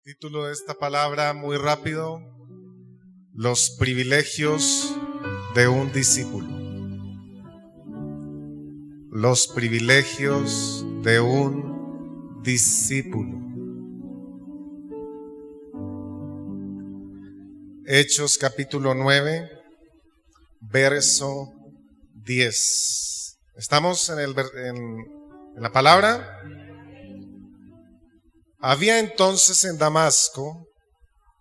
Título de esta palabra muy rápido: los privilegios de un discípulo. Los privilegios de un discípulo. Hechos capítulo 9, verso 10. ¿Estamos en la palabra? Había entonces en Damasco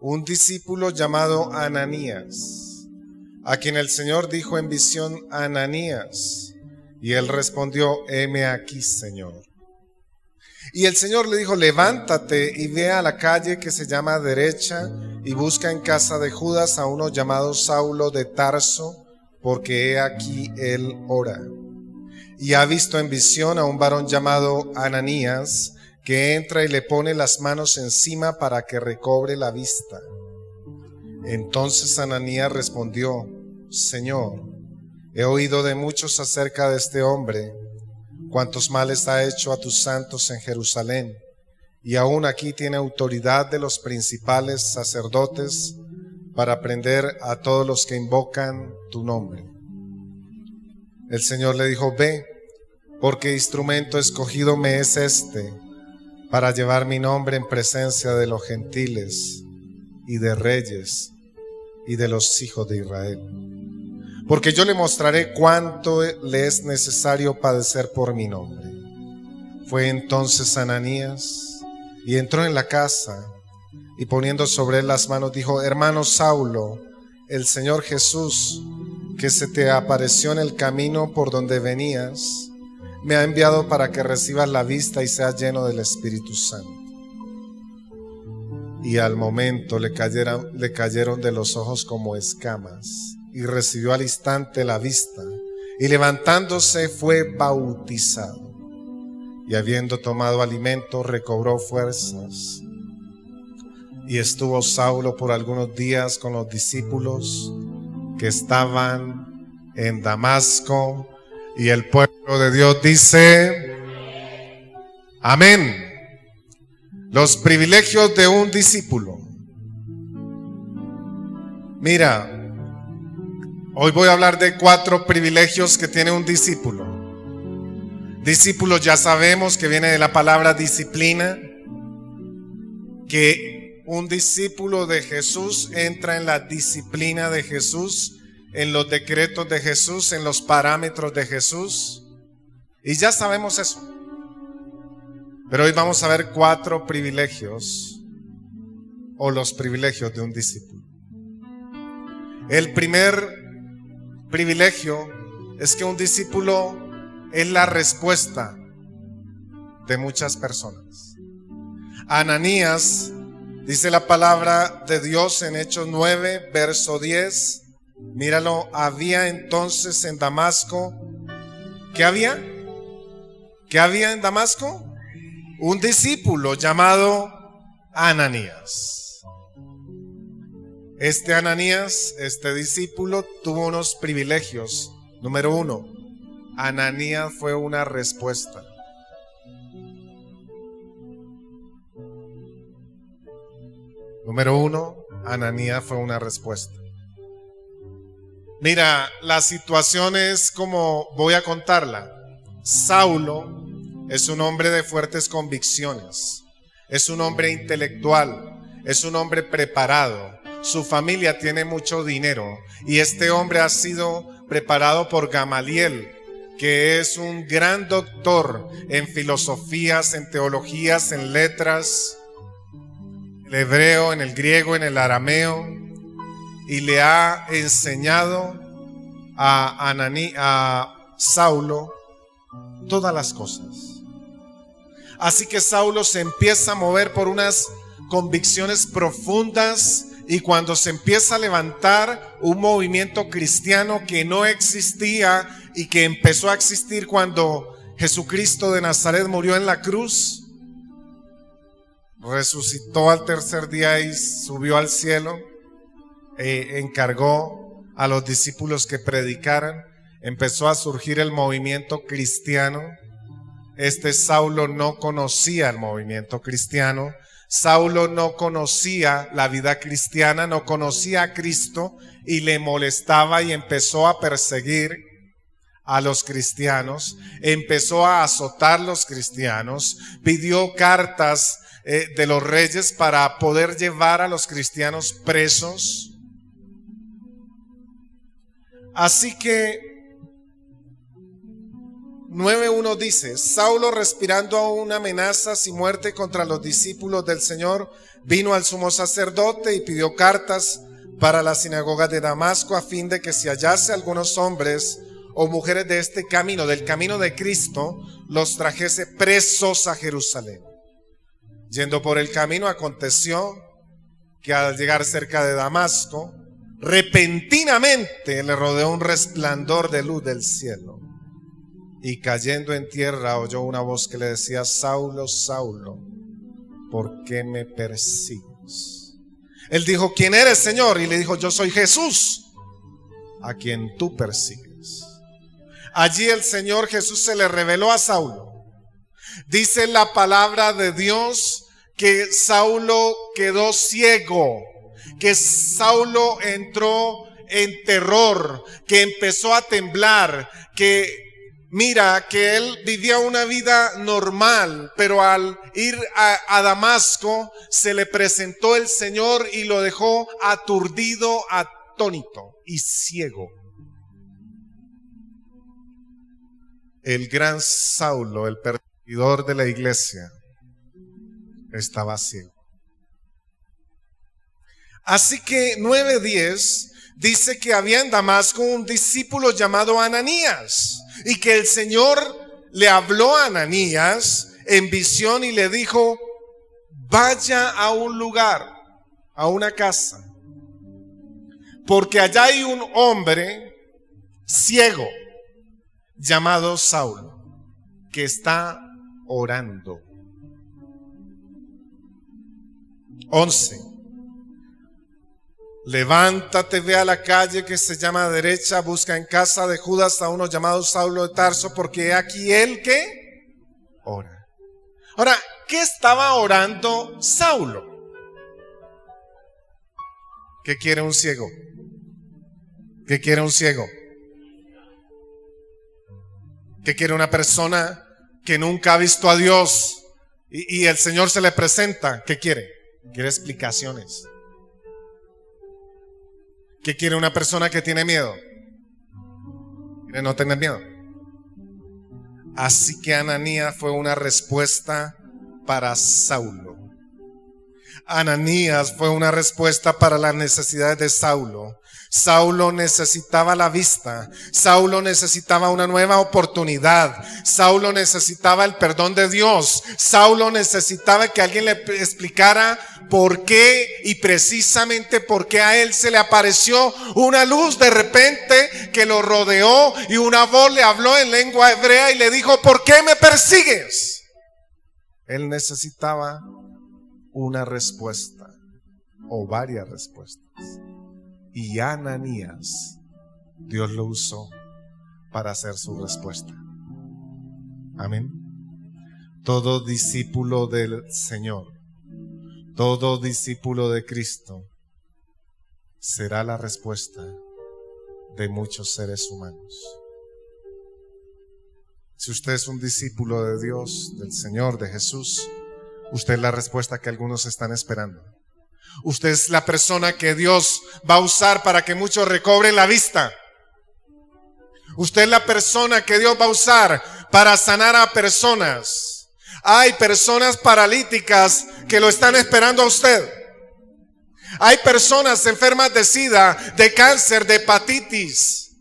un discípulo llamado Ananías, a quien el Señor dijo en visión: Ananías. Y él respondió: heme aquí, Señor. Y el Señor le dijo: levántate y ve a la calle que se llama Derecha y busca en casa de Judas a uno llamado Saulo de Tarso, porque he aquí él ora. Y ha visto en visión a un varón llamado Ananías, que entra y le pone las manos encima para que recobre la vista. Entonces Ananías respondió: Señor, he oído de muchos acerca de este hombre, cuántos males ha hecho a tus santos en Jerusalén, y aún aquí tiene autoridad de los principales sacerdotes para prender a todos los que invocan tu nombre. El Señor le dijo: ve, porque instrumento escogido me es este, para llevar mi nombre en presencia de los gentiles y de reyes y de los hijos de Israel. Porque yo le mostraré cuánto le es necesario padecer por mi nombre. Fue entonces Ananías y entró en la casa, y poniendo sobre él las manos dijo: hermano Saulo, el Señor Jesús, que se te apareció en el camino por donde venías, me ha enviado para que recibas la vista y seas lleno del Espíritu Santo. Y al momento le cayeron de los ojos como escamas, y recibió al instante la vista, y levantándose fue bautizado. Y habiendo tomado alimento, recobró fuerzas. Y estuvo Saulo por algunos días con los discípulos que estaban en Damasco. Y el pueblo de Dios dice: amén. Los privilegios de un discípulo. Mira, hoy voy a hablar de 4 privilegios que tiene un discípulo. Discípulo, ya sabemos que viene de la palabra disciplina, que un discípulo de Jesús entra en la disciplina de Jesús, en los decretos de Jesús, en los parámetros de Jesús, y ya sabemos eso. Pero hoy vamos a ver 4 privilegios, o los privilegios de un discípulo. El primer privilegio es que un discípulo es la respuesta de muchas personas. Ananías, dice la palabra de Dios en Hechos 9, verso 10, míralo: había entonces en Damasco, ¿qué había? ¿Qué había en Damasco? Un discípulo llamado Ananías. Este Ananías, este discípulo, tuvo unos privilegios. Número 1, Ananías fue una respuesta. Número 1, Ananías fue una respuesta. Mira, la situación es como voy a contarla. Saulo es un hombre de fuertes convicciones, es un hombre intelectual, es un hombre preparado. Su familia tiene mucho dinero y este hombre ha sido preparado por Gamaliel, que es un gran doctor en filosofías, en teologías, en letras, en el hebreo, en el griego, en el arameo, y le ha enseñado a Saulo todas las cosas. Así que Saulo se empieza a mover por unas convicciones profundas, y cuando se empieza a levantar un movimiento cristiano que no existía y que empezó a existir cuando Jesucristo de Nazaret murió en la cruz, resucitó al tercer día y subió al cielo, encargó a los discípulos que predicaran, empezó a surgir el movimiento cristiano. Saulo no conocía el movimiento cristiano, Saulo no conocía la vida cristiana, no conocía a Cristo y le molestaba y empezó a perseguir a los cristianos, empezó a azotar a los cristianos, pidió cartas de los reyes para poder llevar a los cristianos presos. Así que 9:1 dice: Saulo, respirando aún amenazas y muerte contra los discípulos del Señor, vino al sumo sacerdote y pidió cartas para la sinagoga de Damasco, a fin de que si hallase algunos hombres o mujeres de este camino, del camino de Cristo, los trajese presos a Jerusalén. Yendo por el camino, aconteció que al llegar cerca de Damasco, repentinamente le rodeó un resplandor de luz del cielo. Y cayendo en tierra oyó una voz que le decía: Saulo, Saulo, ¿por qué me persigues? Él dijo: ¿quién eres, Señor? Y le dijo: yo soy Jesús, a quien tú persigues. Allí el Señor Jesús se le reveló a Saulo. Dice la palabra de Dios que Saulo quedó ciego, que Saulo entró en terror, que empezó a temblar, que él vivía una vida normal, pero al ir a Damasco se le presentó el Señor y lo dejó aturdido, atónito y ciego. El gran Saulo, el perseguidor de la iglesia, estaba ciego. Así que 9:10 dice que había en Damasco un discípulo llamado Ananías, y que el Señor le habló a Ananías en visión y le dijo: vaya a un lugar, a una casa, porque allá hay un hombre ciego llamado Saulo, que está orando. 11. Levántate, ve a la calle que se llama derecha, busca en casa de Judas a uno llamado Saulo de Tarso, porque he aquí él que ora. Ahora, ¿qué estaba orando Saulo? ¿Qué quiere un ciego? ¿Qué quiere un ciego? ¿Qué quiere una persona que nunca ha visto a Dios y el Señor se le presenta? ¿Qué quiere? Quiere explicaciones. ¿Qué quiere una persona que tiene miedo? Quiere no tener miedo. Así que Ananías fue una respuesta para Saulo. Ananías fue una respuesta para las necesidades de Saulo. Saulo necesitaba la vista. Saulo necesitaba una nueva oportunidad. Saulo necesitaba el perdón de Dios. Saulo necesitaba que alguien le explicara por qué, y precisamente por qué a él se le apareció una luz de repente que lo rodeó, y una voz le habló en lengua hebrea y le dijo: ¿por qué me persigues? Él necesitaba una respuesta o varias respuestas. Y Ananías, Dios lo usó para hacer su respuesta. Amén. Todo discípulo del Señor, todo discípulo de Cristo será la respuesta de muchos seres humanos. Si usted es un discípulo de Dios, del Señor, de Jesús, usted es la respuesta que algunos están esperando. Usted es la persona que Dios va a usar para que muchos recobren la vista. Usted es la persona que Dios va a usar para sanar a personas. Hay personas paralíticas que lo están esperando a usted. Hay personas enfermas de SIDA, de cáncer, de hepatitis,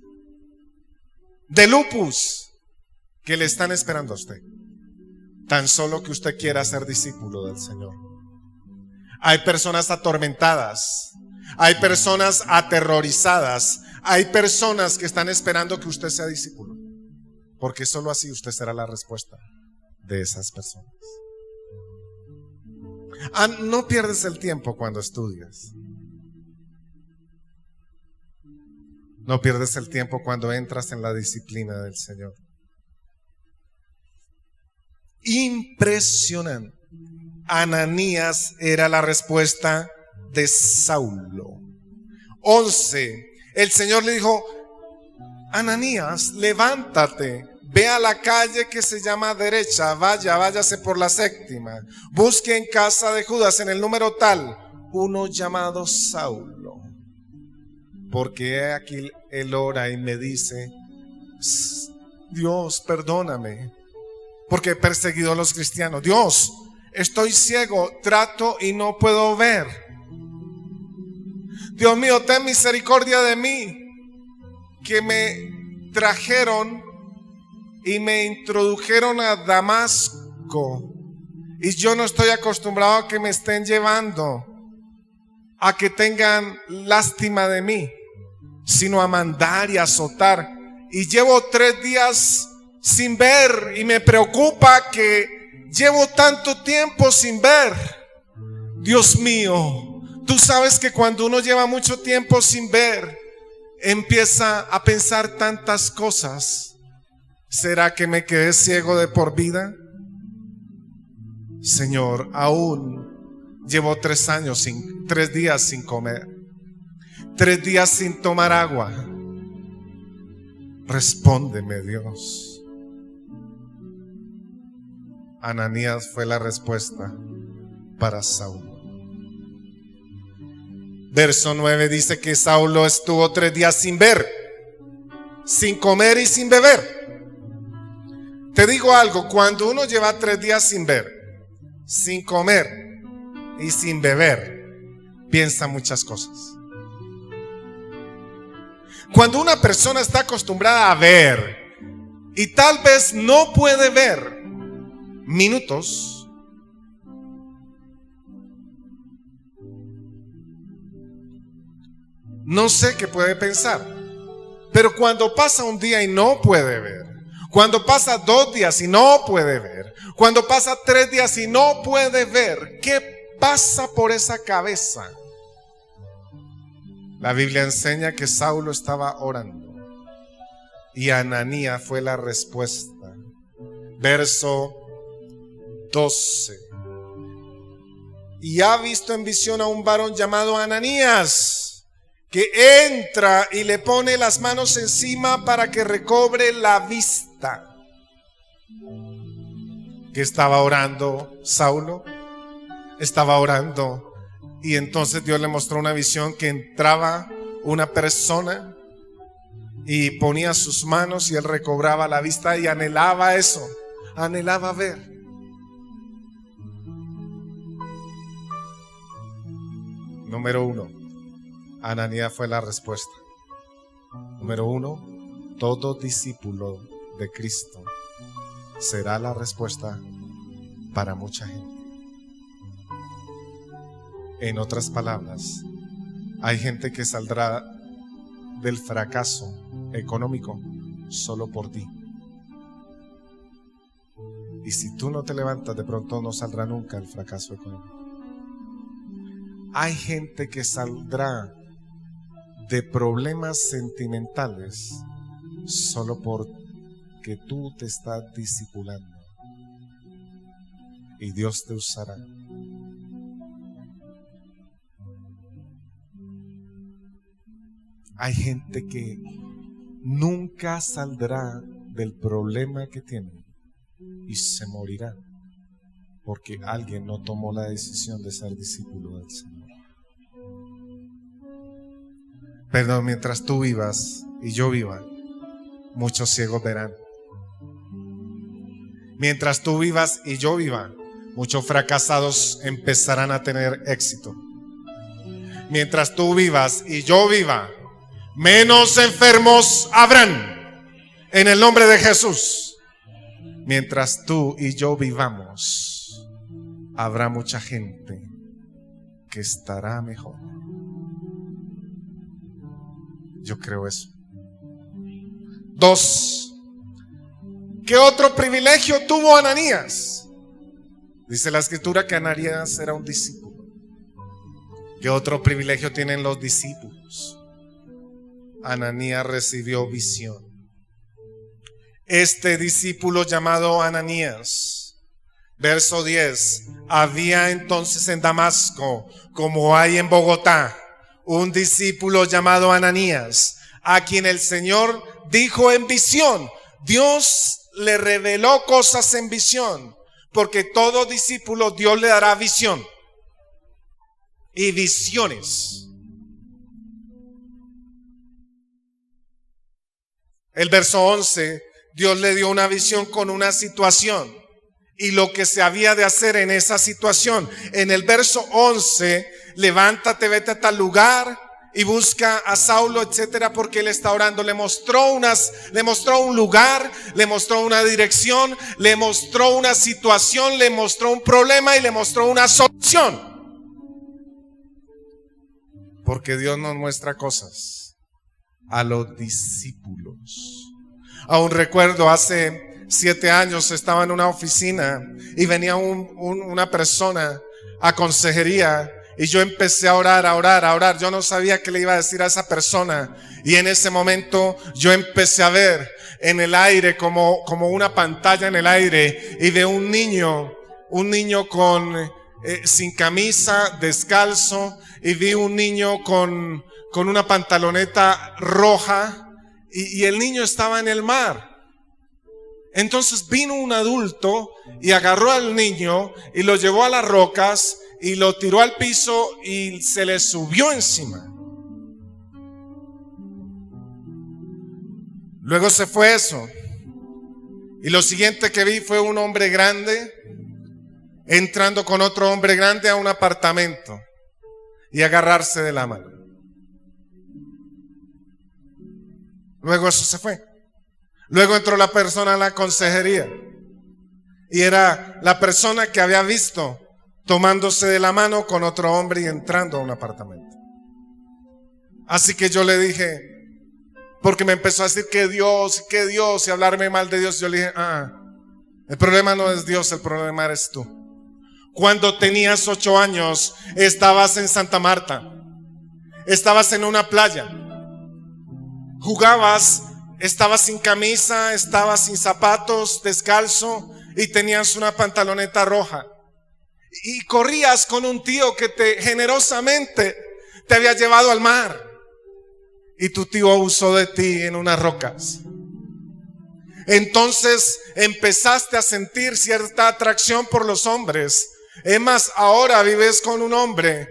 de lupus, que le están esperando a usted. Tan solo que usted quiera ser discípulo del Señor. Hay personas atormentadas, hay personas aterrorizadas, hay personas que están esperando que usted sea discípulo, porque solo así usted será la respuesta de esas personas. No pierdes el tiempo cuando estudias. No pierdes el tiempo cuando entras en la disciplina del Señor. Impresionante. Ananías era la respuesta de Saulo. 11. El Señor le dijo: Ananías, levántate, ve a la calle que se llama derecha, váyase por la séptima, busque en casa de Judas en el número tal uno llamado Saulo, porque he aquí él ora y me dice: Dios, perdóname, porque he perseguido a los cristianos. Dios, estoy ciego, trato y no puedo ver. Dios mío, ten misericordia de mí, que me trajeron y me introdujeron a Damasco, y yo no estoy acostumbrado a que me estén llevando, a que tengan lástima de mí, sino a mandar y azotar. Y llevo 3 días sin ver, y me preocupa que llevo tanto tiempo sin ver. Dios mío, tú sabes que cuando uno lleva mucho tiempo sin ver, empieza a pensar tantas cosas. ¿Será que me quedé ciego de por vida? Señor, aún llevo 3 días sin comer, 3 días sin tomar agua. Respóndeme, Dios. Ananías fue la respuesta para Saulo. Verso 9 dice que Saulo estuvo 3 días sin ver, sin comer y sin beber. Te digo algo: cuando uno lleva 3 días sin ver, sin comer y sin beber, piensa muchas cosas. Cuando una persona está acostumbrada a ver y tal vez no puede ver minutos, no sé qué puede pensar. Pero cuando pasa un día y no puede ver, cuando pasa 2 días y no puede ver, cuando pasa 3 días y no puede ver, ¿qué pasa por esa cabeza? La Biblia enseña que Saulo estaba orando y Ananías fue la respuesta. Verso 12. Y ha visto en visión a un varón llamado Ananías, que entra y le pone las manos encima para que recobre la vista. ¿Qué estaba orando Saulo? Estaba orando, y entonces Dios le mostró una visión que entraba una persona y ponía sus manos y él recobraba la vista, y anhelaba eso, anhelaba ver. Número 1, Ananías fue la respuesta. Número 1, todo discípulo de Cristo será la respuesta para mucha gente. En otras palabras, hay gente que saldrá del fracaso económico solo por ti. Y si tú no te levantas, de pronto no saldrá nunca el fracaso económico. Hay gente que saldrá de problemas sentimentales solo porque tú te estás discipulando, y Dios te usará. Hay gente que nunca saldrá del problema que tiene y se morirá porque alguien no tomó la decisión de ser discípulo del Señor. Pero mientras tú vivas y yo viva, muchos ciegos verán. Mientras tú vivas y yo viva, muchos fracasados empezarán a tener éxito. Mientras tú vivas y yo viva, menos enfermos habrán, en el nombre de Jesús. Mientras tú y yo vivamos, habrá mucha gente que estará mejor. Yo creo eso. 2. ¿Qué otro privilegio tuvo Ananías? Dice la escritura que Ananías era un discípulo. ¿Qué otro privilegio tienen los discípulos? Ananías recibió visión. Este discípulo llamado Ananías Verso 10. Había entonces en Damasco, como hay en Bogotá, un discípulo llamado Ananías, a quien el Señor dijo en visión. Dios le reveló cosas en visión, porque todo discípulo Dios le dará visión y visiones. El verso 11, Dios le dio una visión con una situación y lo que se había de hacer en esa situación. En el verso 11, levántate, vete a tal lugar y busca a Saulo, etcétera, porque él está orando. Le mostró un lugar, le mostró una dirección, le mostró una situación, le mostró un problema y le mostró una solución. Porque Dios nos muestra cosas a los discípulos. Aún recuerdo hace 7 años estaba en una oficina y venía una persona a consejería y yo empecé a orar. Yo no sabía qué le iba a decir a esa persona y en ese momento yo empecé a ver en el aire como una pantalla en el aire y de un niño sin camisa, descalzo, y vi un niño con una pantaloneta roja y el niño estaba en el mar. Entonces vino un adulto y agarró al niño y lo llevó a las rocas y lo tiró al piso y se le subió encima. Luego se fue eso. Y lo siguiente que vi fue un hombre grande entrando con otro hombre grande a un apartamento y agarrarse de la mano. Luego eso se fue. Luego entró la persona a la consejería y era la persona que había visto tomándose de la mano con otro hombre y entrando a un apartamento. Así que yo le dije, porque me empezó a decir que Dios y hablarme mal de Dios. Yo le dije, el problema no es Dios, el problema eres tú. Cuando tenías 8 años estabas en Santa Marta, estabas en una playa, jugabas, estabas sin camisa, estabas sin zapatos, descalzo y tenías una pantaloneta roja y corrías con un tío que generosamente te había llevado al mar y tu tío abusó de ti en unas rocas. Entonces empezaste a sentir cierta atracción por los hombres. Es más, ahora vives con un hombre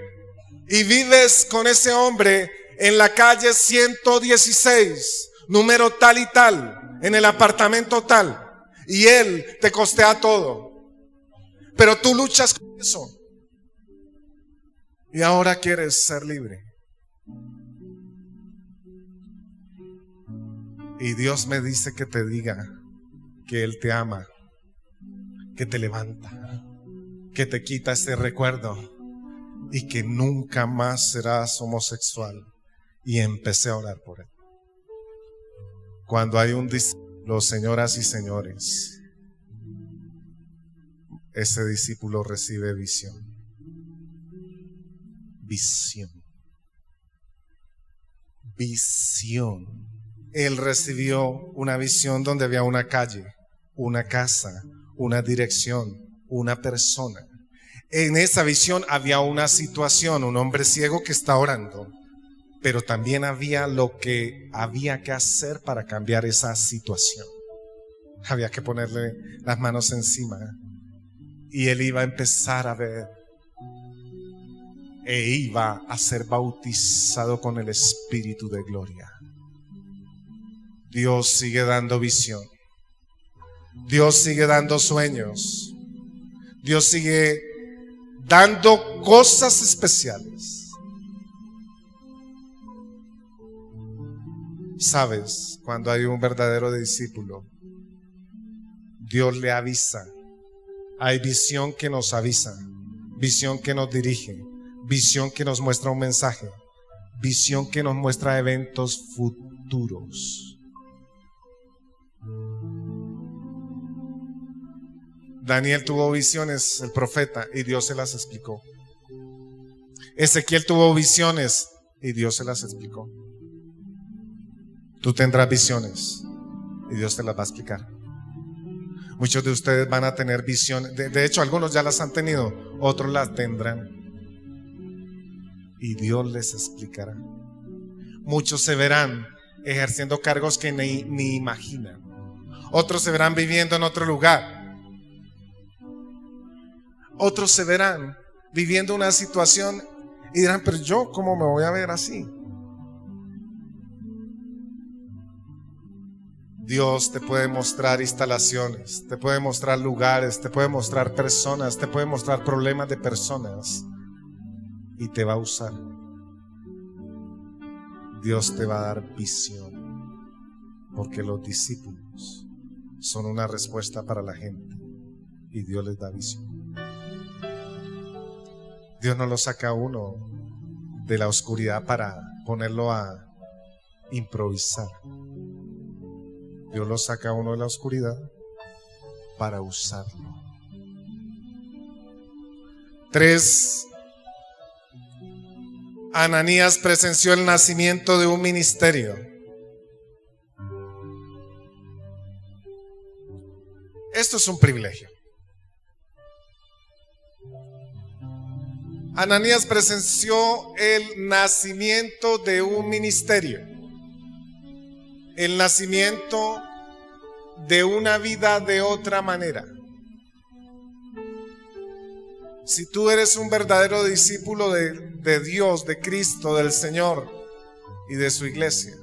y vives con ese hombre en la calle 116, número tal y tal, en el apartamento tal, y él te costea todo, pero tú luchas con eso y ahora quieres ser libre. Y Dios me dice que te diga que Él te ama, que te levanta, que te quita este recuerdo y que nunca más serás homosexual. Y empecé a orar por él. Cuando hay un discípulo, señoras y señores, ese discípulo recibe visión. Visión. Visión. Él recibió una visión donde había una calle, una casa, una dirección, una persona. En esa visión había una situación, un hombre ciego que está orando, pero también había lo que había que hacer para cambiar esa situación. Había que ponerle las manos encima y él iba a empezar a ver e iba a ser bautizado con el Espíritu de gloria. Dios sigue dando visión. Dios sigue dando sueños. Dios sigue dando cosas especiales. Sabes, cuando hay un verdadero discípulo, Dios le avisa. Hay visión que nos avisa, visión que nos dirige, visión que nos muestra un mensaje, visión que nos muestra eventos futuros. Daniel tuvo visiones, el profeta, y Dios se las explicó. Ezequiel tuvo visiones y Dios se las explicó. Tú tendrás visiones y Dios te las va a explicar. Muchos de ustedes van a tener visiones. De hecho, algunos ya las han tenido, otros las tendrán. Y Dios les explicará. Muchos se verán ejerciendo cargos que ni imaginan. Otros se verán viviendo en otro lugar. Otros se verán viviendo una situación y dirán, pero yo, ¿cómo me voy a ver así? Dios te puede mostrar instalaciones, te puede mostrar lugares, te puede mostrar personas, te puede mostrar problemas de personas y te va a usar. Dios te va a dar visión, porque los discípulos son una respuesta para la gente y Dios les da visión. Dios no lo saca a uno de la oscuridad para ponerlo a improvisar. Dios lo saca a uno de la oscuridad para usarlo. 3. Ananías presenció el nacimiento de un ministerio. Esto es un privilegio. Ananías presenció el nacimiento de un ministerio, el nacimiento de una vida de otra manera. Si tú eres un verdadero discípulo de Dios, de Cristo, del Señor y de su iglesia,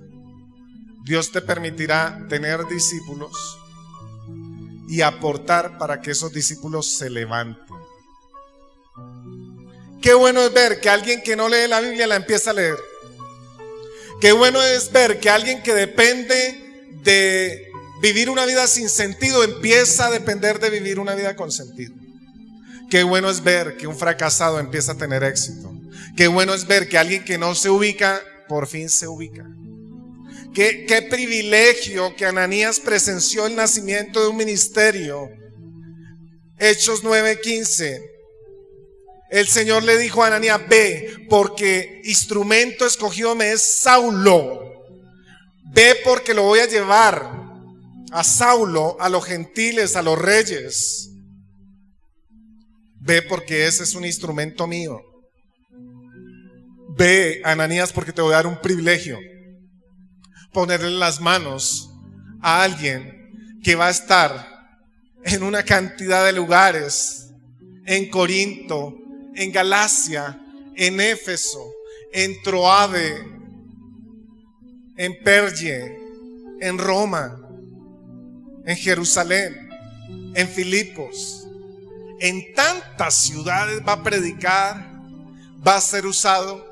Dios te permitirá tener discípulos y aportar para que esos discípulos se levanten. Qué bueno es ver que alguien que no lee la Biblia la empieza a leer. Qué bueno es ver que alguien que depende de vivir una vida sin sentido empieza a depender de vivir una vida con sentido. Qué bueno es ver que un fracasado empieza a tener éxito. Qué bueno es ver que alguien que no se ubica, por fin se ubica. Qué privilegio que Ananías presenció el nacimiento de un ministerio. Hechos 9:15. El Señor le dijo a Ananías, ve, porque instrumento escogido me es Saulo. Ve, porque lo voy a llevar a Saulo, a los gentiles, a los reyes. Ve, porque ese es un instrumento mío. Ve, Ananías, porque te voy a dar un privilegio. Ponerle las manos a alguien que va a estar en una cantidad de lugares, en Corinto, en Galacia, en Éfeso, en Troade, en Perge, en Roma, en Jerusalén, en Filipos, en tantas ciudades va a predicar, va a ser usado.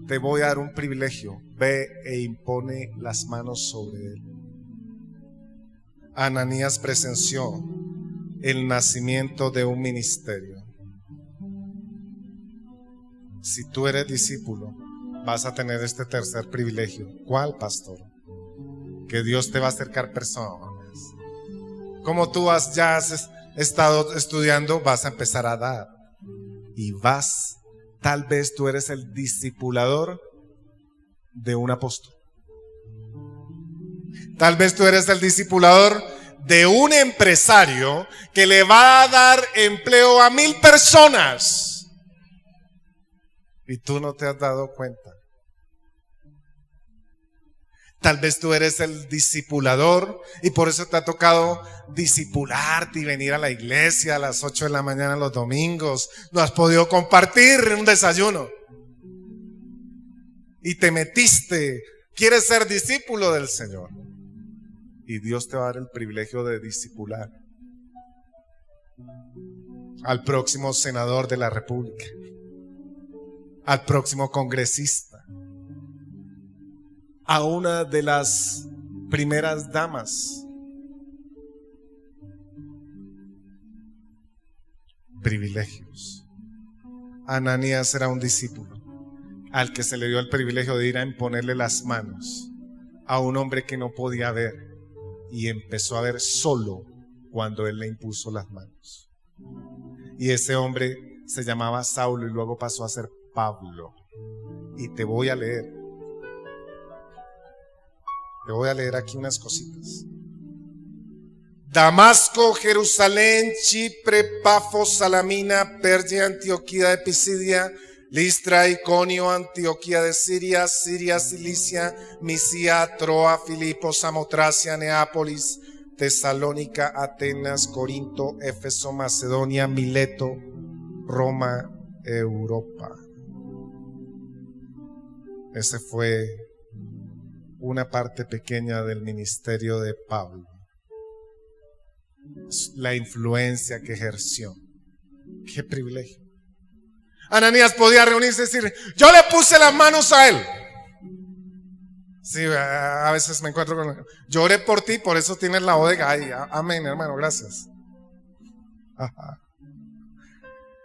Te voy a dar un privilegio, ve e impone las manos sobre él. Ananías presenció el nacimiento de un ministerio. Si tú eres discípulo, vas a tener este tercer privilegio. ¿Cuál, pastor? Que Dios te va a acercar personas. Como tú ya has estado estudiando, vas a empezar a dar. Y tal vez tú eres el discipulador de un apóstol. Tal vez tú eres el discipulador de un empresario que le va a dar empleo a 1000 personas. Y tú no te has dado cuenta. Tal vez tú eres el discipulador y por eso te ha tocado discipularte y venir a la iglesia a las 8 de la mañana los domingos. No has podido compartir un desayuno. Y te metiste. Quieres ser discípulo del Señor. Y Dios te va a dar el privilegio de discipular al próximo senador de la República, al próximo congresista, a una de las primeras damas. Privilegios. Ananías era un discípulo al que se le dio el privilegio de ir a imponerle las manos a un hombre que no podía ver y empezó a ver solo cuando él le impuso las manos. Y ese hombre se llamaba Saulo y luego pasó a ser Pablo. Y te voy a leer aquí unas cositas. Damasco, Jerusalén, Chipre, Pafos, Salamina, Persia, Antioquía de Pisidia, Listra, Iconio, Antioquía de Siria, Cilicia, Misia, Troa, Filipo, Samotracia, Neápolis, Tesalónica, Atenas, Corinto, Éfeso, Macedonia, Mileto, Roma, Europa. Ese fue una parte pequeña del ministerio de Pablo. La influencia que ejerció. Qué privilegio. Ananías podía reunirse y decir: yo le puse las manos a él. Sí, a veces me encuentro con: yo oré por ti, por eso tienes la bodega. Ay, amén, hermano, gracias. Ajá.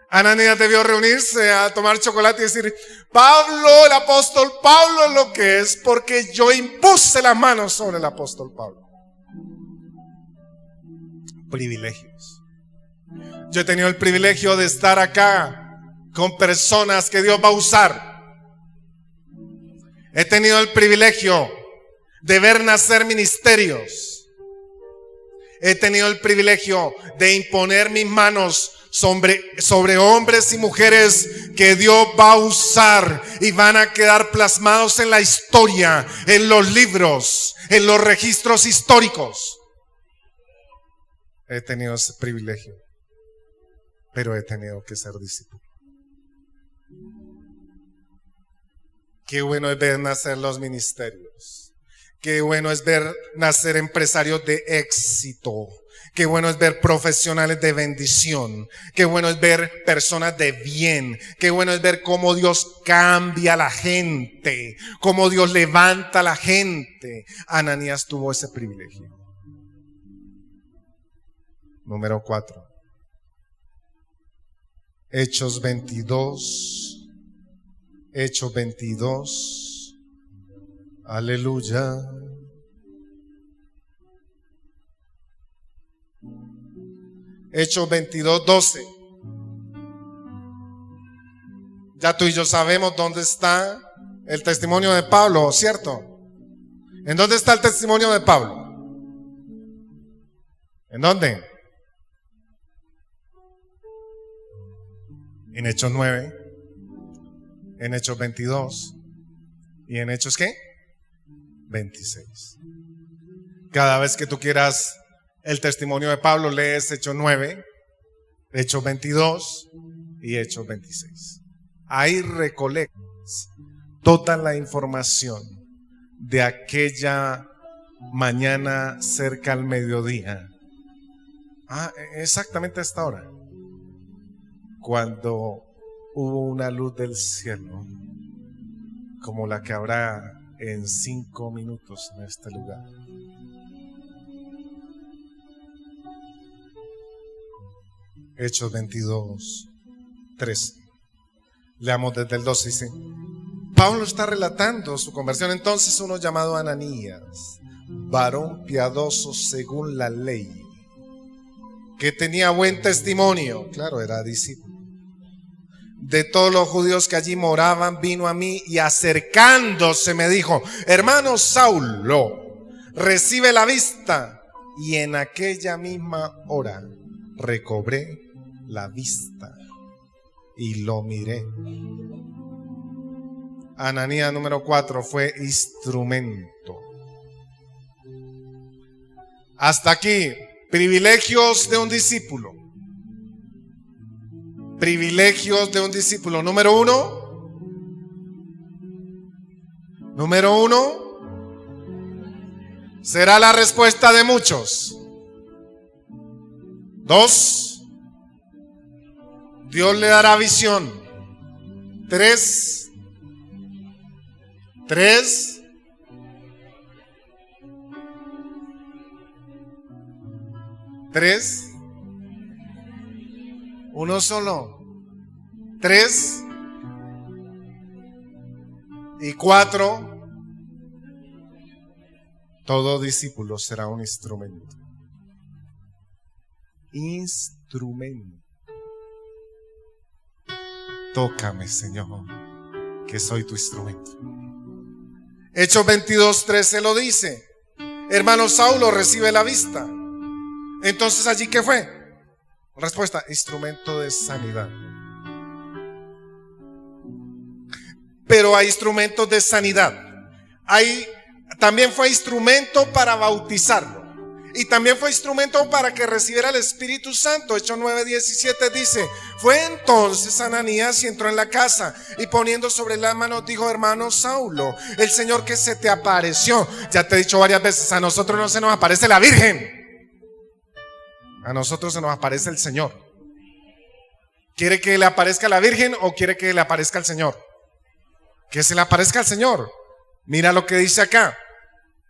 Ananías debió reunirse a tomar chocolate y decir: Pablo, el apóstol Pablo es lo que es, porque yo impuse las manos sobre el apóstol Pablo. Privilegios. Yo he tenido el privilegio de estar acá con personas que Dios va a usar. He tenido el privilegio de ver nacer ministerios. He tenido el privilegio de imponer mis manos sobre hombres y mujeres que Dios va a usar y van a quedar plasmados en la historia, en los libros, en los registros históricos. He tenido ese privilegio, pero he tenido que ser discípulo. Qué bueno es ver nacer los ministerios. Qué bueno es ver nacer empresarios de éxito. Qué bueno es ver profesionales de bendición. Qué bueno es ver personas de bien. Qué bueno es ver cómo Dios cambia a la gente, cómo Dios levanta a la gente. Ananías tuvo ese privilegio. Número 4. Hechos 22. Hechos 22. Aleluya. Hechos 22, 12. Ya tú y yo sabemos dónde está el testimonio de Pablo, ¿cierto? ¿En dónde está el testimonio de Pablo? ¿En dónde? En Hechos 9, en Hechos 22 y en Hechos ¿qué? 26. Cada vez que tú quieras el testimonio de Pablo, lees Hechos 9, Hechos 22 y Hechos 26. Ahí recolectas toda la información de aquella mañana cerca al mediodía. Exactamente a esta hora, cuando hubo una luz del cielo como la que habrá en 5 minutos en este lugar. Hechos 22, 13. Leamos desde el 12. Dice: Pablo está relatando su conversión. Entonces uno llamado Ananías, varón piadoso según la ley, que tenía buen testimonio, claro, era discípulo de todos los judíos que allí moraban, vino a mí y acercándose me dijo: hermano Saulo, recibe la vista. Y en aquella misma hora recobré la vista y lo miré. Ananías número 4 fue instrumento. Hasta aquí, privilegios de un discípulo. Privilegios de un discípulo. Número 1 será la respuesta de muchos. 2, Dios le dará visión. 3, uno solo. 3 y 4, todo discípulo será un instrumento. Instrumento. Tócame, Señor, que soy tu instrumento. Hechos 22, 13 lo dice: hermano Saulo, recibe la vista. Entonces, ¿allí qué fue? Respuesta: instrumento de sanidad. Pero hay instrumentos de sanidad. También fue instrumento para bautizarlo. Y también fue instrumento para que recibiera el Espíritu Santo. Hechos 9:17 dice: fue entonces Ananías y entró en la casa, y poniendo sobre las manos dijo: hermano Saulo, el Señor que se te apareció. Ya te he dicho varias veces, a nosotros no se nos aparece la Virgen, a nosotros se nos aparece el Señor. ¿Quiere que le aparezca la Virgen o quiere que le aparezca el Señor? Que se le aparezca al Señor. Mira lo que dice acá: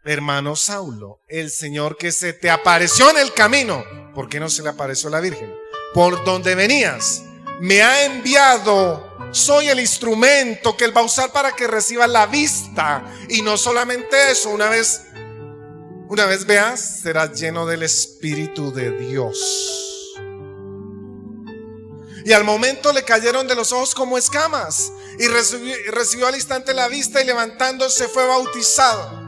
hermano Saulo, el Señor que se te apareció en el camino. ¿Por qué no se le apareció la Virgen? Por donde venías, me ha enviado. Soy el instrumento que Él va a usar para que reciba la vista. Y no solamente eso, una vez veas, serás lleno del Espíritu de Dios. Y al momento le cayeron de los ojos como escamas, y recibió al instante la vista, y levantándose fue bautizado.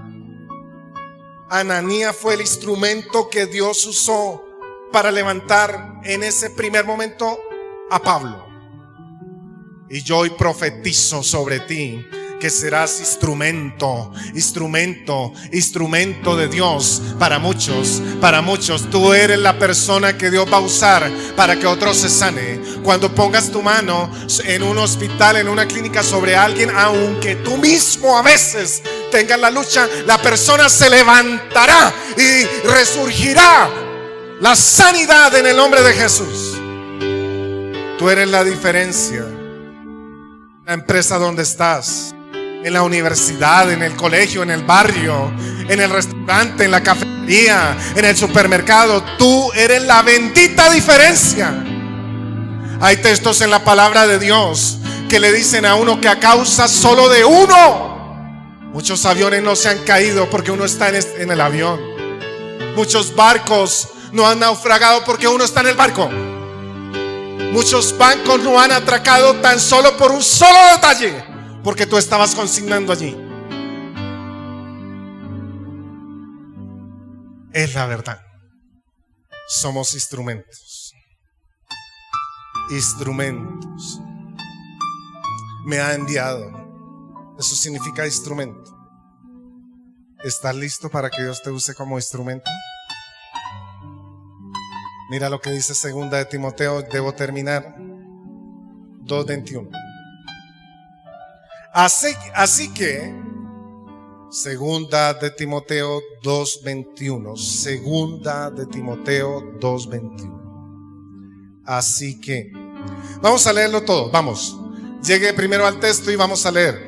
Ananías fue el instrumento que Dios usó para levantar en ese primer momento a Pablo. Y yo hoy profetizo sobre ti que serás instrumento de Dios para muchos. Tú eres la persona que Dios va a usar para que otro se sane. Cuando pongas tu mano en un hospital, en una clínica, sobre alguien, aunque tú mismo a veces tengas la lucha, la persona se levantará y resurgirá la sanidad en el nombre de Jesús. Tú eres la diferencia. La empresa donde estás, en la universidad, en el colegio, en el barrio, en el restaurante, en la cafetería, en el supermercado, tú eres la bendita diferencia. Hay textos en la palabra de Dios que le dicen a uno que a causa solo de uno, muchos aviones no se han caído porque uno está en el avión. Muchos barcos no han naufragado porque uno está en el barco. Muchos bancos no han atracado tan solo por un solo detalle, porque tú estabas consignando allí. Es la verdad. Somos instrumentos. Me ha enviado. Eso significa instrumento. ¿Estás listo para que Dios te use como instrumento? Mira lo que dice segunda de Timoteo, debo terminar, 2:21. Así que, segunda de Timoteo 2:21, segunda de Timoteo 2:21. Así que, vamos a leerlo todo, vamos. Llegue primero al texto y vamos a leer.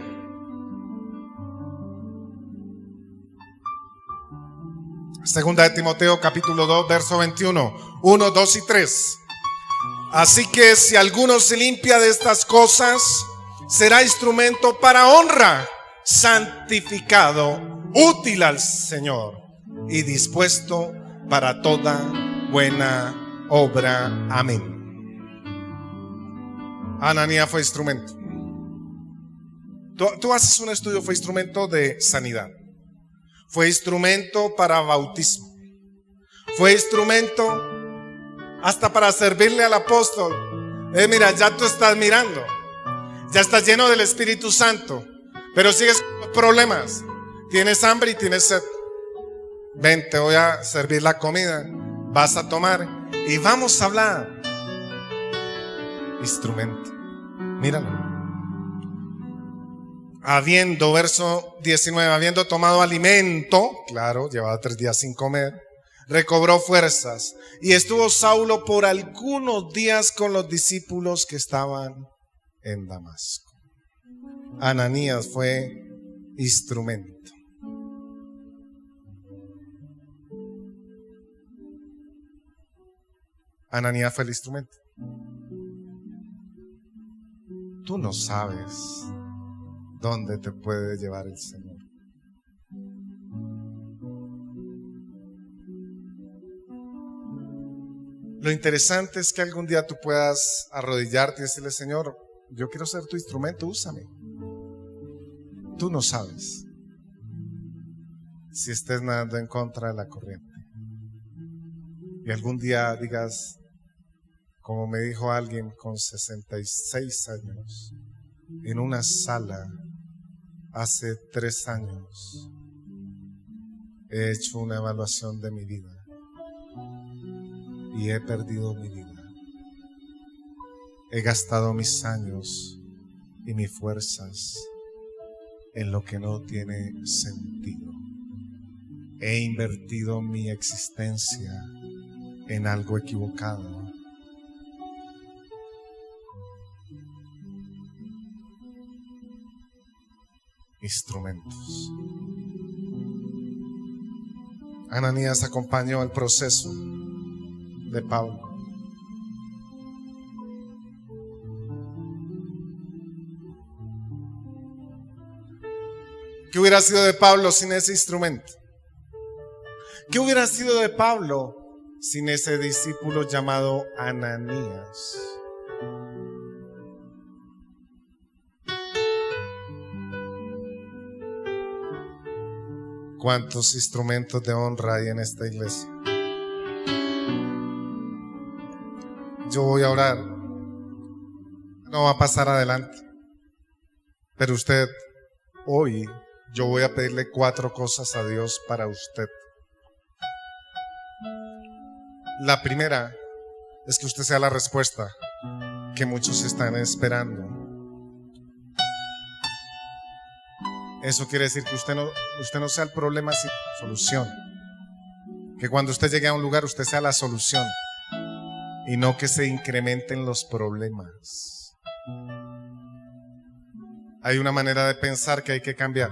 Segunda de Timoteo capítulo 2 verso 21, 1, 2 y 3. Así que si alguno se limpia de estas cosas, será instrumento para honra, santificado, útil al Señor y dispuesto para toda buena obra. Amén. Ananías fue instrumento. Tú haces un estudio, fue instrumento de sanidad. Fue instrumento para bautismo. Fue instrumento hasta para servirle al apóstol. Mira, ya tú estás mirando. Ya estás lleno del Espíritu Santo, pero sigues con problemas. Tienes hambre y tienes sed. Ven, te voy a servir la comida. Vas a tomar y vamos a hablar. Instrumento. Míralo. Verso 19, habiendo tomado alimento, claro, llevaba 3 días sin comer, recobró fuerzas y estuvo Saulo por algunos días con los discípulos que estaban en Damasco. Ananías fue instrumento. Ananías fue el instrumento. Tú no sabes dónde te puede llevar el Señor. Lo interesante es que algún día tú puedas arrodillarte y decirle: Señor, yo quiero ser tu instrumento, úsame. Tú no sabes si estés nadando en contra de la corriente. y algún día digas, como me dijo alguien con 66 años, en una sala hace 3 años, he hecho una evaluación de mi vida y he perdido mi vida. He gastado mis años y mis fuerzas en lo que no tiene sentido. He invertido mi existencia en algo equivocado. Instrumentos. Ananías acompañó el proceso de Pablo. ¿Qué hubiera sido de Pablo sin ese instrumento? ¿Qué hubiera sido de Pablo sin ese discípulo llamado Ananías? ¿Cuántos instrumentos de honra hay en esta iglesia? Yo voy a orar. No va a pasar adelante. Pero usted, hoy, yo voy a pedirle 4 cosas a Dios para usted. La primera es que usted sea la respuesta que muchos están esperando. Eso quiere decir que usted no sea el problema, sino la solución. Que cuando usted llegue a un lugar, usted sea la solución y no que se incrementen los problemas. Hay una manera de pensar que hay que cambiar.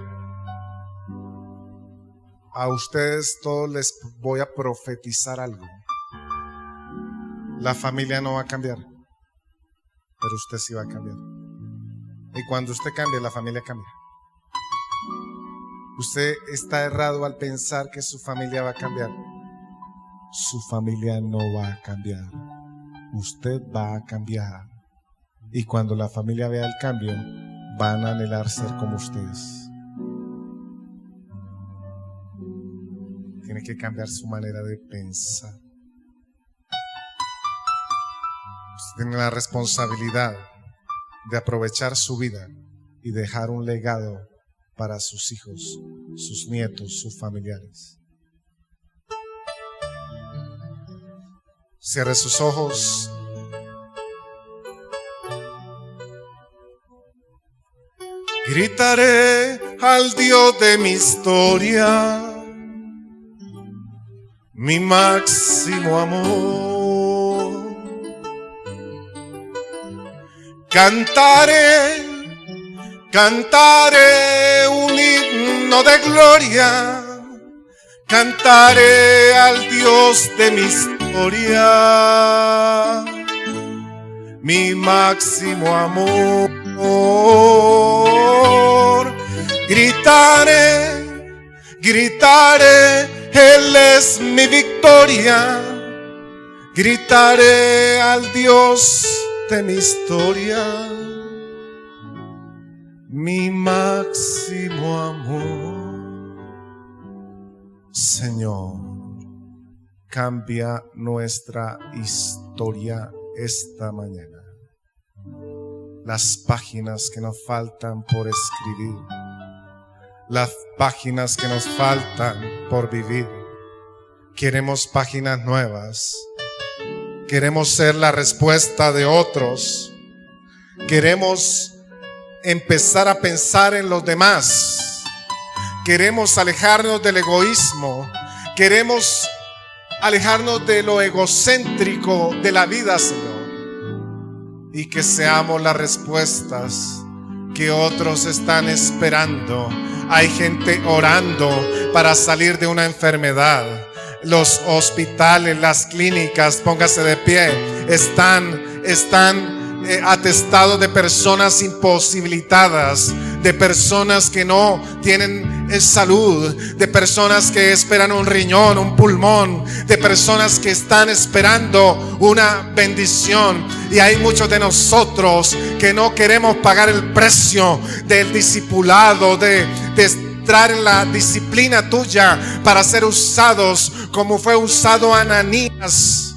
A ustedes todos les voy a profetizar algo. La familia no va a cambiar, pero usted sí va a cambiar. Y cuando usted cambie, la familia cambia. Usted está errado al pensar que su familia va a cambiar. Su familia no va a cambiar. Usted va a cambiar. Y cuando la familia vea el cambio, van a anhelar ser como ustedes. Tiene que cambiar su manera de pensar. Usted tiene la responsabilidad de aprovechar su vida y dejar un legado para sus hijos, sus nietos, sus familiares. Cierre sus ojos. Gritaré al Dios de mi historia, mi máximo amor. Cantaré un himno de gloria, cantaré al Dios de mi historia, mi máximo amor. Gritaré, Él es mi victoria, gritaré al Dios de mi historia, mi máximo amor. Señor, cambia nuestra historia esta mañana. Las páginas que nos faltan por escribir, las páginas que nos faltan por vivir. Queremos páginas nuevas. Queremos ser la respuesta de otros. Queremos empezar a pensar en los demás. Queremos alejarnos del egoísmo. Queremos alejarnos de lo egocéntrico de la vida, Señor. Y que seamos las respuestas que otros están esperando. Hay gente orando para salir de una enfermedad. Los hospitales, las clínicas, póngase de pie, están atestados de personas imposibilitadas, de personas que no tienen salud, de personas que esperan un riñón, un pulmón, de personas que están esperando una bendición. Y hay muchos de nosotros que no queremos pagar el precio del discipulado, de entrar en la disciplina tuya para ser usados como fue usado Ananías.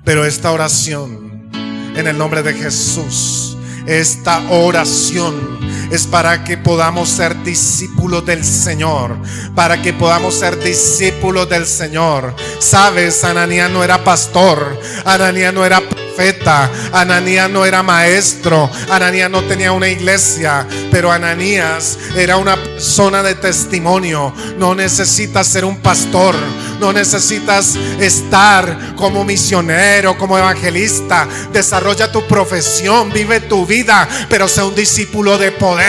Pero esta oración, en el nombre de Jesús, esta oración es para que podamos ser discípulos del Señor, para que podamos ser discípulos del Señor. Sabes, Ananías no era pastor, Ananías no era profeta, Ananías no era maestro, Ananías no tenía una iglesia, pero Ananías era una persona de testimonio. No necesitas ser un pastor, no necesitas estar como misionero, como evangelista. Desarrolla tu profesión, vive tu vida, pero sé un discípulo de poder.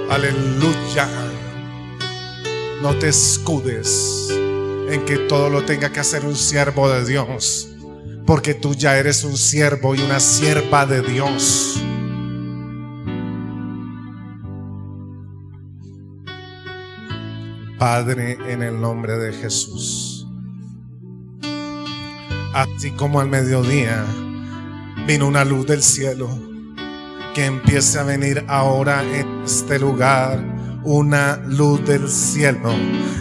Aleluya. No te escudes en que todo lo tenga que hacer un siervo de Dios, porque tú ya eres un siervo y una sierva de Dios. Padre, en el nombre de Jesús, así como al mediodía vino una luz del cielo, que empiece a venir ahora en este lugar una luz del cielo.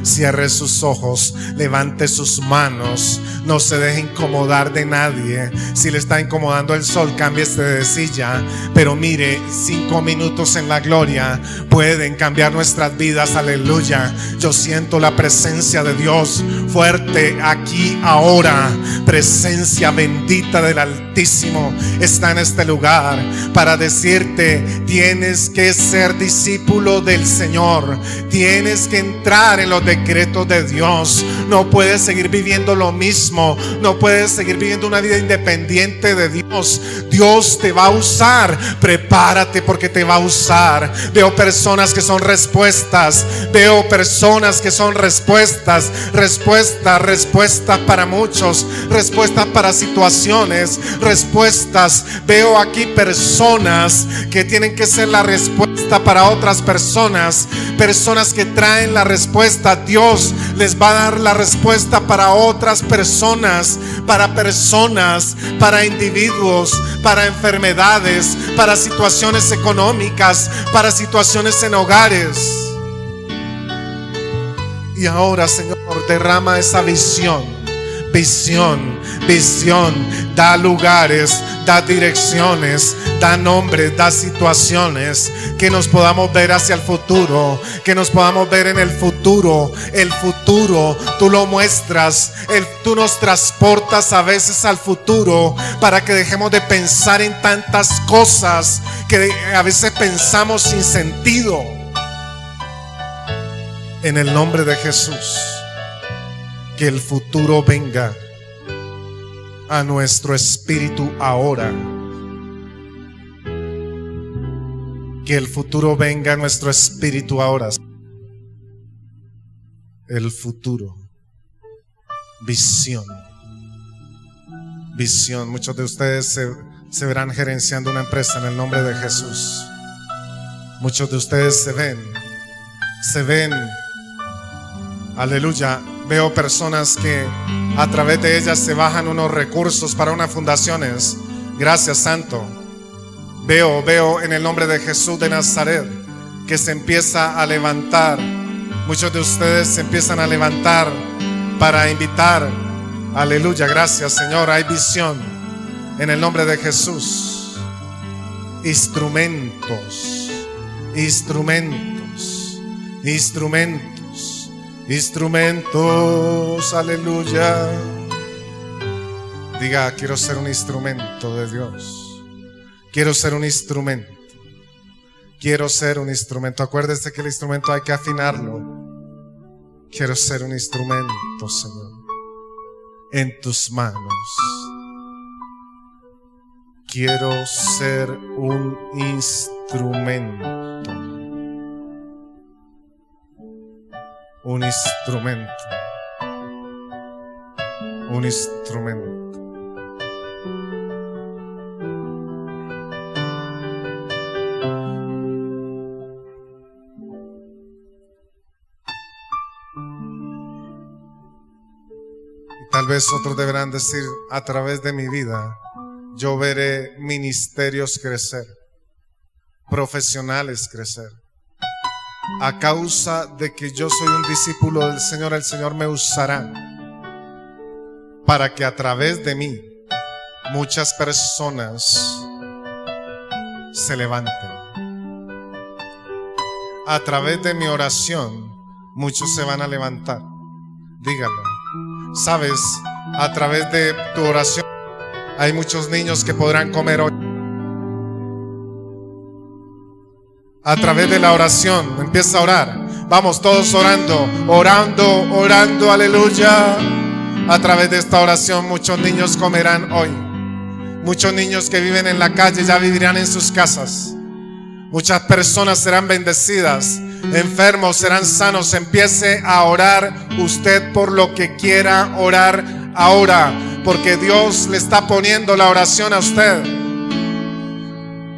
Cierre sus ojos, levante sus manos, no se deje incomodar de nadie. Si le está incomodando el sol, cámbiese de silla, pero mire, 5 minutos en la gloria pueden cambiar nuestras vidas. Aleluya. Yo siento la presencia de Dios fuerte aquí ahora. Presencia bendita del Altísimo está en este lugar para decirte: tienes que ser discípulo del Señor. Tienes que entrar en los decretos de Dios. No puedes seguir viviendo lo mismo. No puedes seguir viviendo una vida independiente de Dios. Dios te va a usar. Prepárate, porque te va a usar. Veo personas que son respuestas. Veo personas que son respuestas. Respuestas para muchos. Respuestas para situaciones. Respuestas. Veo aquí personas que tienen que ser la respuesta para otras personas. Personas que traen la respuesta. Dios les va a dar la respuesta para otras personas, para individuos, para enfermedades, para situaciones económicas, para situaciones en hogares. Y ahora, Señor, derrama esa visión. Da lugares, da direcciones, da nombres, da situaciones, que nos podamos ver hacia el futuro, que nos podamos ver en el futuro. El futuro tú lo muestras, tú nos transportas a veces al futuro para que dejemos de pensar en tantas cosas que a veces pensamos sin sentido. En el nombre de Jesús, que el futuro venga a nuestro espíritu ahora. Que el futuro venga a nuestro espíritu ahora. El futuro. Visión. Muchos de ustedes se verán gerenciando una empresa en el nombre de Jesús. Muchos de ustedes se ven. Aleluya. Veo personas que a través de ellas se bajan unos recursos para unas fundaciones. Gracias, Santo. Veo en el nombre de Jesús de Nazaret que se empieza a levantar. Muchos de ustedes se empiezan a levantar para invitar. Aleluya, gracias, Señor. Hay visión en el nombre de Jesús. Instrumentos, aleluya. Diga: quiero ser un instrumento de Dios. Quiero ser un instrumento. Acuérdese que el instrumento hay que afinarlo. Quiero ser un instrumento, Señor, en tus manos. Quiero ser un instrumento. Un instrumento. Tal vez otros deberán decir: a través de mi vida yo veré ministerios crecer. profesionales crecer. A causa de que yo soy un discípulo del Señor, el Señor me usará para que a través de mí muchas personas se levanten. A través de mi oración muchos se van a levantar. Dígalo. Sabes, a través de tu oración hay muchos niños que podrán comer hoy. A través de la oración, empieza a orar. Vamos todos orando, orando, orando, aleluya. A través de esta oración muchos niños comerán hoy. Muchos niños que viven en la calle ya vivirán en sus casas. Muchas personas serán bendecidas. Enfermos serán sanos. Empiece a orar usted por lo que quiera orar ahora, porque Dios le está poniendo la oración a usted.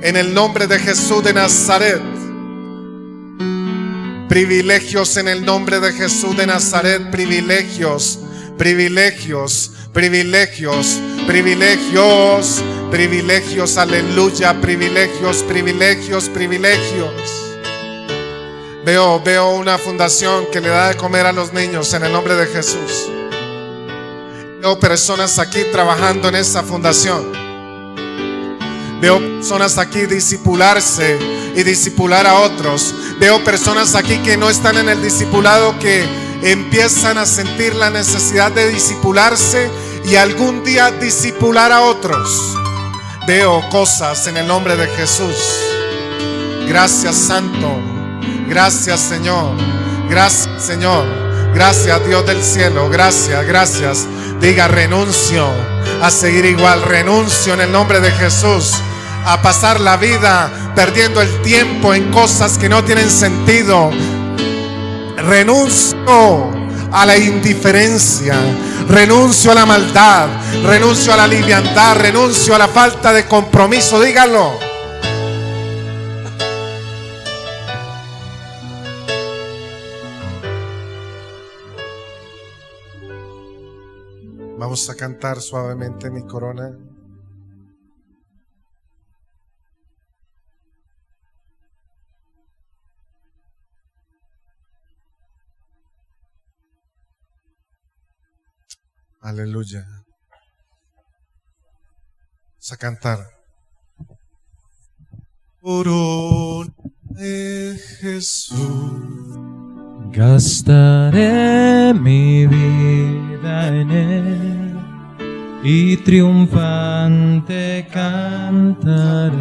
En el nombre de Jesús de Nazaret. Privilegios en el nombre de Jesús de Nazaret. Privilegios, privilegios, privilegios, privilegios, privilegios, aleluya, privilegios, privilegios, privilegios. Veo una fundación que le da de comer a los niños en el nombre de Jesús. Veo personas aquí trabajando en esa fundación. Veo personas aquí discipularse y discipular a otros. Veo personas aquí que no están en el discipulado, que empiezan a sentir la necesidad de discipularse y algún día discipular a otros. Veo cosas en el nombre de Jesús. Gracias, Santo. Gracias, Señor. Gracias, Señor. Gracias, Dios del cielo. Gracias, gracias. Diga: renuncio a seguir igual. Renuncio en el nombre de Jesús a pasar la vida perdiendo el tiempo en cosas que no tienen sentido. Renuncio a la indiferencia. Renuncio a la maldad. Renuncio a la liviandad. Renuncio a la falta de compromiso. Dígalo. Vamos a cantar suavemente Mi Corona. Aleluya. Vamos a cantar. Corona de Jesús. Gastaré mi vida en él y triunfante cantaré.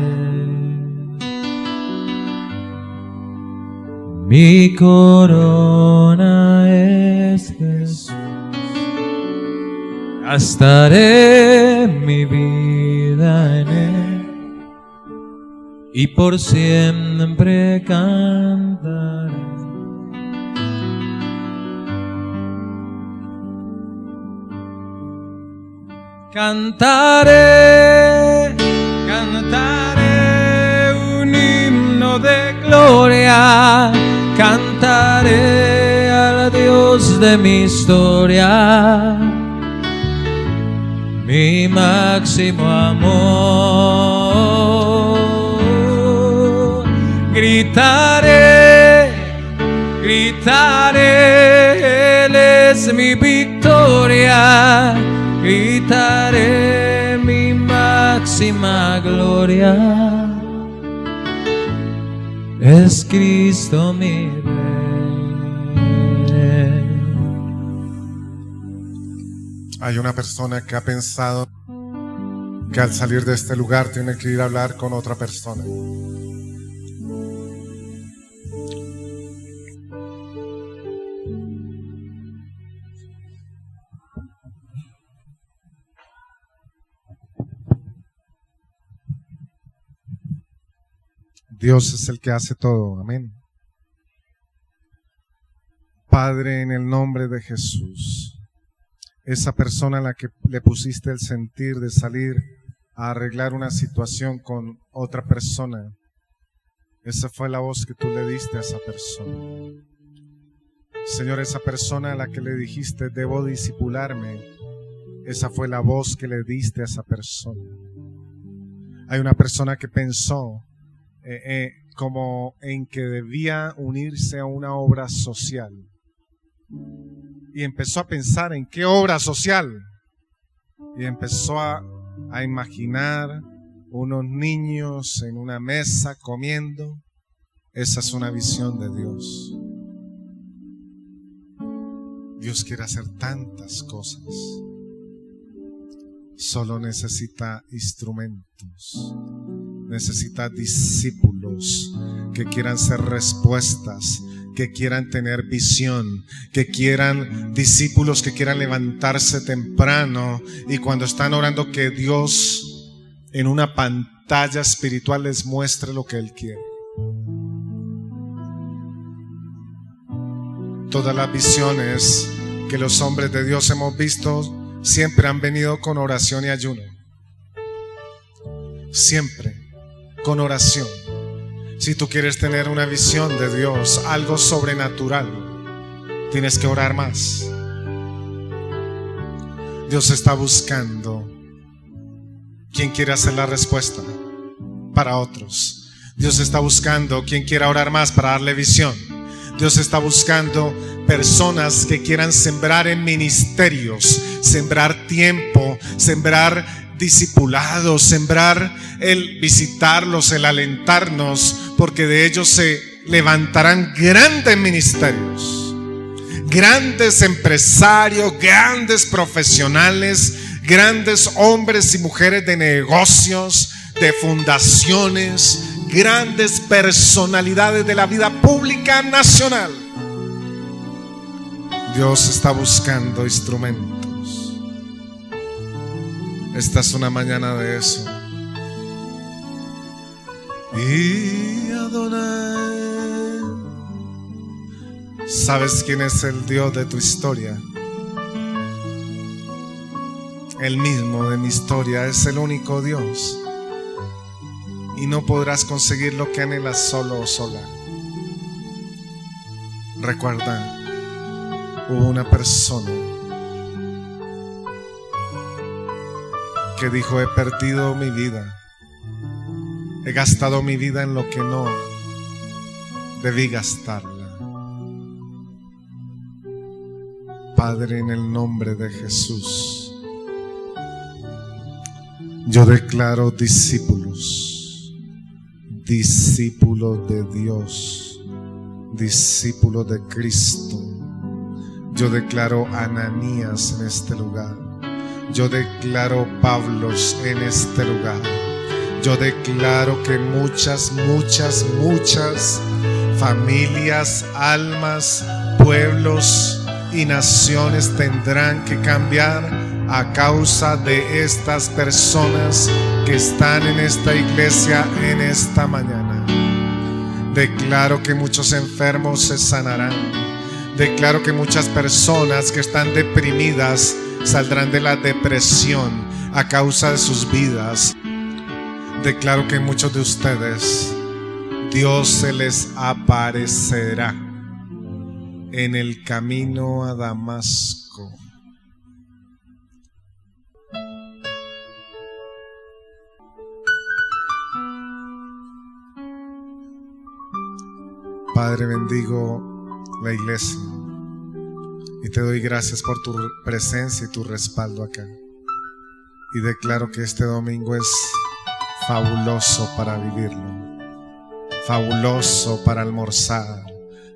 Mi corona es Jesús. Gastaré mi vida en él y por siempre cantaré. Cantaré, cantaré un himno de gloria, cantaré al Dios de mi historia, mi máximo amor. Gritaré, gritaré, Él es mi victoria. Gritaré mi máxima gloria, es Cristo mi Rey. Hay una persona que ha pensado que al salir de este lugar tiene que ir a hablar con otra persona. Dios es el que hace todo, amén. Padre, en el nombre de Jesús, esa persona a la que le pusiste el sentir de salir a arreglar una situación con otra persona, esa fue la voz que tú le diste a esa persona. Señor, esa persona a la que le dijiste, debo discipularme, esa fue la voz que le diste a esa persona. Hay una persona que pensó como en que debía unirse a una obra social. Y empezó a pensar en qué obra social. Y empezó a imaginar unos niños en una mesa comiendo. Esa es una visión de Dios. Dios quiere hacer tantas cosas. Solo necesita instrumentos. Necesita discípulos que quieran ser respuestas, que quieran tener visión, que quieran discípulos que quieran levantarse temprano y cuando están orando que Dios en una pantalla espiritual les muestre lo que Él quiere. Todas las visiones que los hombres de Dios hemos visto siempre han venido con oración y ayuno. Siempre con oración. Si tú quieres tener una visión de Dios, algo sobrenatural, tienes que orar más. Dios está buscando quien quiere hacer la respuesta para otros. Dios está buscando quien quiera orar más para darle visión. Dios está buscando personas que quieran sembrar en ministerios, sembrar tiempo, sembrar discipulados, sembrar el visitarlos, el alentarnos, porque de ellos se levantarán grandes ministerios, grandes empresarios, grandes profesionales, grandes hombres y mujeres de negocios, de fundaciones, grandes personalidades de la vida pública nacional. Dios está buscando instrumentos. Esta es una mañana de eso. Y Adonai, ¿sabes quién es el Dios de tu historia? El mismo de mi historia, es el único Dios. Y no podrás conseguir lo que anhelas solo o sola. Recuerda, hubo una persona que dijo: he perdido mi vida, he gastado mi vida en lo que no debí gastarla. Padre, en el nombre de Jesús, yo declaro discípulos de Dios, discípulos de Cristo. Yo declaro Ananías en este lugar. Yo declaro Pablos en este lugar. Yo declaro que muchas familias, almas, pueblos y naciones tendrán que cambiar a causa de estas personas que están en esta iglesia en esta mañana. Declaro que muchos enfermos se sanarán. Declaro que muchas personas que están deprimidas saldrán de la depresión a causa de sus vidas. Declaro que muchos de ustedes Dios se les aparecerá en el camino a Damasco. Padre, bendigo la iglesia y te doy gracias por tu presencia y tu respaldo acá. Y declaro que este domingo es fabuloso para vivirlo, fabuloso para almorzar,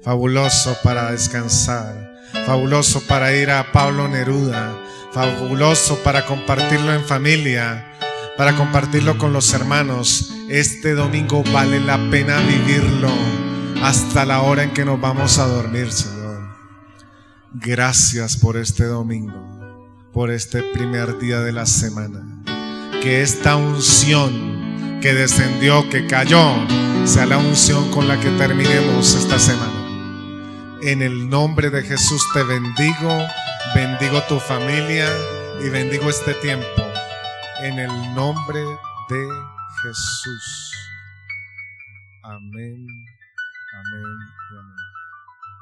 fabuloso para descansar, fabuloso para ir a Pablo Neruda, fabuloso para compartirlo en familia, para compartirlo con los hermanos. Este domingo vale la pena vivirlo hasta la hora en que nos vamos a dormir, Señor. Gracias por este domingo, por este primer día de la semana. Que esta unción que descendió, que cayó, sea la unción con la que terminemos esta semana. En el nombre de Jesús te bendigo, bendigo tu familia y bendigo este tiempo. En el nombre de Jesús. Amén. Amén y amén.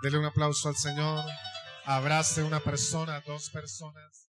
Dele un aplauso al Señor. Abrace una persona, 2 personas.